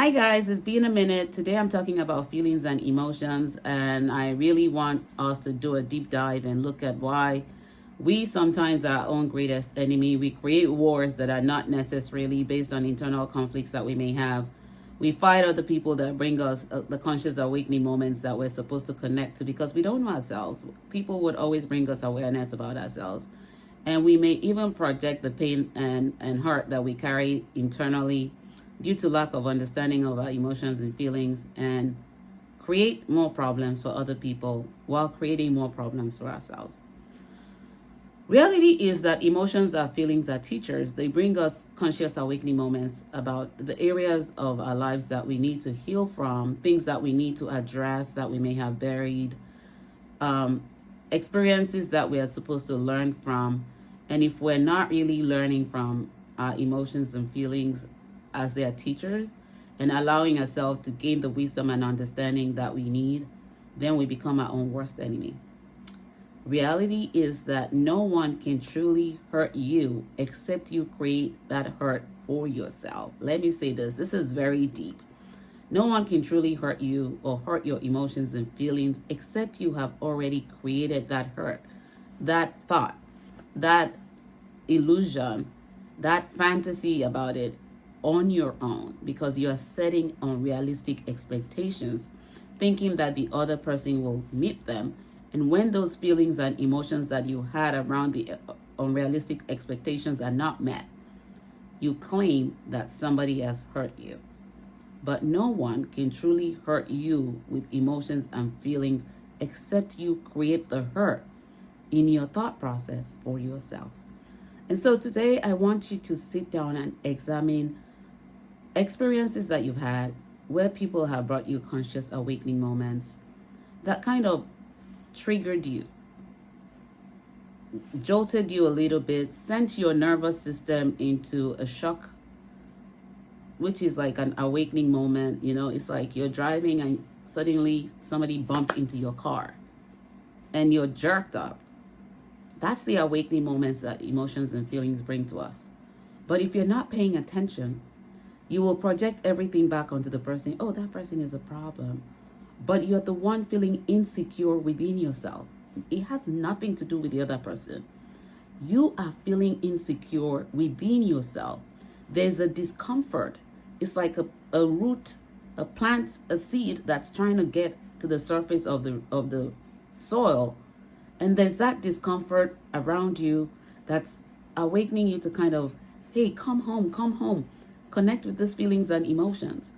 Hi guys, it's been a minute. Today I'm talking about feelings and emotions, and I really want us to do a deep dive and look at why we sometimes are our own greatest enemy. We create wars that are not necessarily based on internal conflicts that we may have. We fight other people that bring us the conscious awakening moments that we're supposed to connect to because we don't know ourselves. People would always bring us awareness about ourselves. And we may even project the pain and hurt that we carry internally due to lack of understanding of our emotions and feelings, and create more problems for other people while creating more problems for ourselves. Reality is that emotions and feelings are teachers. They bring us conscious awakening moments about the areas of our lives that we need to heal from, things that we need to address that we may have buried, experiences that we are supposed to learn from. And if we're not really learning from our emotions and feelings as their teachers and allowing ourselves to gain the wisdom and understanding that we need, then we become our own worst enemy. Reality is that no one can truly hurt you except you create that hurt for yourself. Let me say this is very deep. No one can truly hurt you or hurt your emotions and feelings except you have already created that hurt, that thought, that illusion, that fantasy about it on your own, because you are setting unrealistic expectations, thinking that the other person will meet them. And when those feelings and emotions that you had around the unrealistic expectations are not met, you claim that somebody has hurt you. But no one can truly hurt you with emotions and feelings except you create the hurt in your thought process for yourself. And so today I want you to sit down and examine experiences that you've had where people have brought you conscious awakening moments that kind of triggered you, jolted you a little bit, sent your nervous system into a shock, which is like an awakening moment. You know, it's like you're driving and suddenly somebody bumped into your car and you're jerked up. That's the awakening moments that emotions and feelings bring to us. But if you're not paying attention, you will project everything back onto the person. Oh, that person is a problem. But you're the one feeling insecure within yourself. It has nothing to do with the other person. You are feeling insecure within yourself. There's a discomfort. It's like a root, a plant, a seed that's trying to get to the surface of the soil. And there's that discomfort around you that's awakening you to kind of, hey, come home, connect with these feelings and emotions.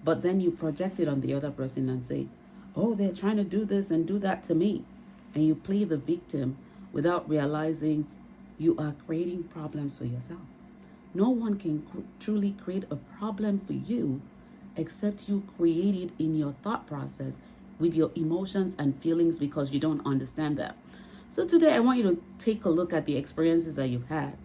But then you project it on the other person and say, oh, they're trying to do this and do that to me. And you play the victim without realizing you are creating problems for yourself. No one can truly create a problem for you except you create it in your thought process with your emotions and feelings because you don't understand them. So today I want you to take a look at the experiences that you've had.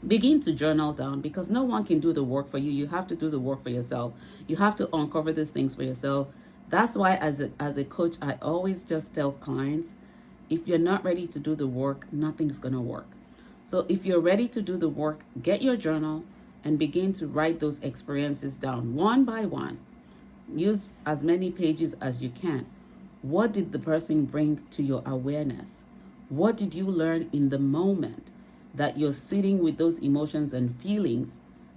Begin to journal down, because no one can do the work for you. You have to do the work for yourself. You have to uncover these things for yourself. That's why as a coach, I always just tell clients, if you're not ready to do the work, nothing's going to work. So if you're ready to do the work, get your journal and begin to write those experiences down one by one. Use as many pages as you can. What did the person bring to your awareness? What did you learn in the moment that you're sitting with those emotions and feelings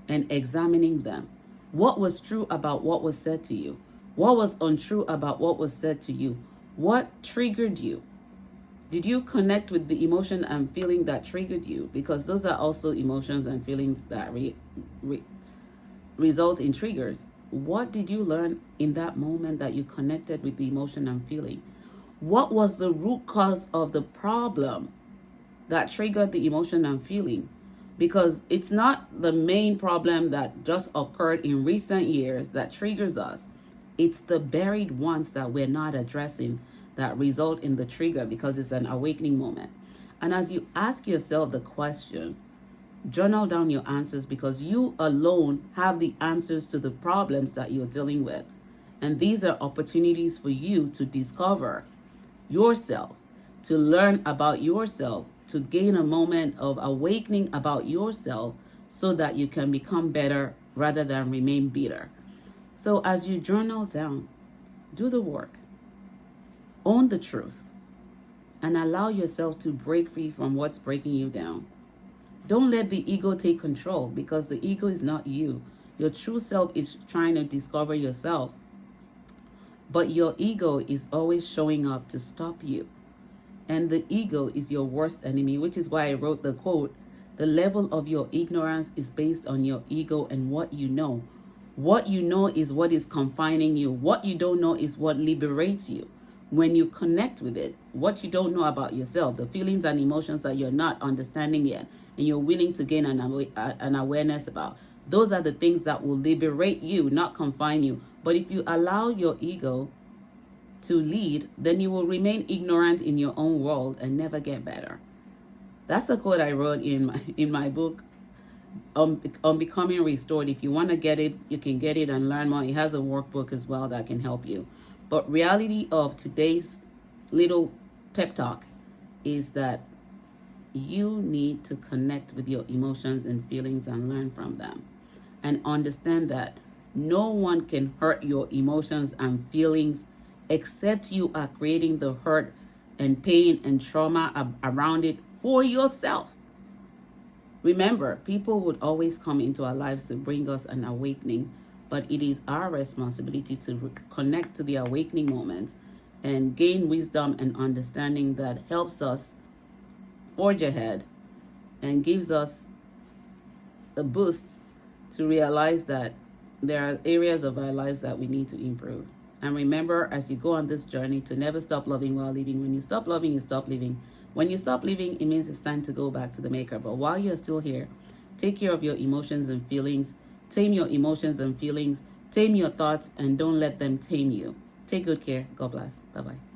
and examining them? What was true about what was said to you? What was untrue about what was said to you? What triggered you? Did you connect with the emotion and feeling that triggered you? Because those are also emotions and feelings that result in triggers. What did you learn in that moment that you connected with the emotion and feeling? What was the root cause of the problem that triggered the emotion and feeling? Because it's not the main problem that just occurred in recent years that triggers us. It's the buried ones that we're not addressing that result in the trigger, because it's an awakening moment. And as you ask yourself the question, journal down your answers, because you alone have the answers to the problems that you're dealing with. And these are opportunities for you to discover yourself, to learn about yourself, to gain a moment of awakening about yourself so that you can become better rather than remain bitter. So as you journal down, do the work, own the truth, and allow yourself to break free from what's breaking you down. Don't let the ego take control, because the ego is not you. Your true self is trying to discover yourself, but your ego is always showing up to stop you. And the ego is your worst enemy, which is why I wrote the quote, the level of your ignorance is based on your ego and what you know. What you know is what is confining you. What you don't know is what liberates you. When you connect with it, what you don't know about yourself, the feelings and emotions that you're not understanding yet, and you're willing to gain an awareness about, those are the things that will liberate you, not confine you. But if you allow your ego to lead, then you will remain ignorant in your own world and never get better. That's a quote I wrote in my book on Becoming Restored. If you want to get it, you can get it and learn more. It has a workbook as well that can help you. But reality of today's little pep talk is that you need to connect with your emotions and feelings and learn from them, and understand that no one can hurt your emotions and feelings except you are creating the hurt and pain and trauma around it for yourself. Remember, people would always come into our lives to bring us an awakening, but it is our responsibility to connect to the awakening moments and gain wisdom and understanding that helps us forge ahead and gives us a boost to realize that there are areas of our lives that we need to improve. And remember, as you go on this journey, to never stop loving while living. When you stop loving, you stop living. When you stop living, it means it's time to go back to the maker. But while you're still here, take care of your emotions and feelings. Tame your emotions and feelings. Tame your thoughts, and don't let them tame you. Take good care. God bless. Bye-bye.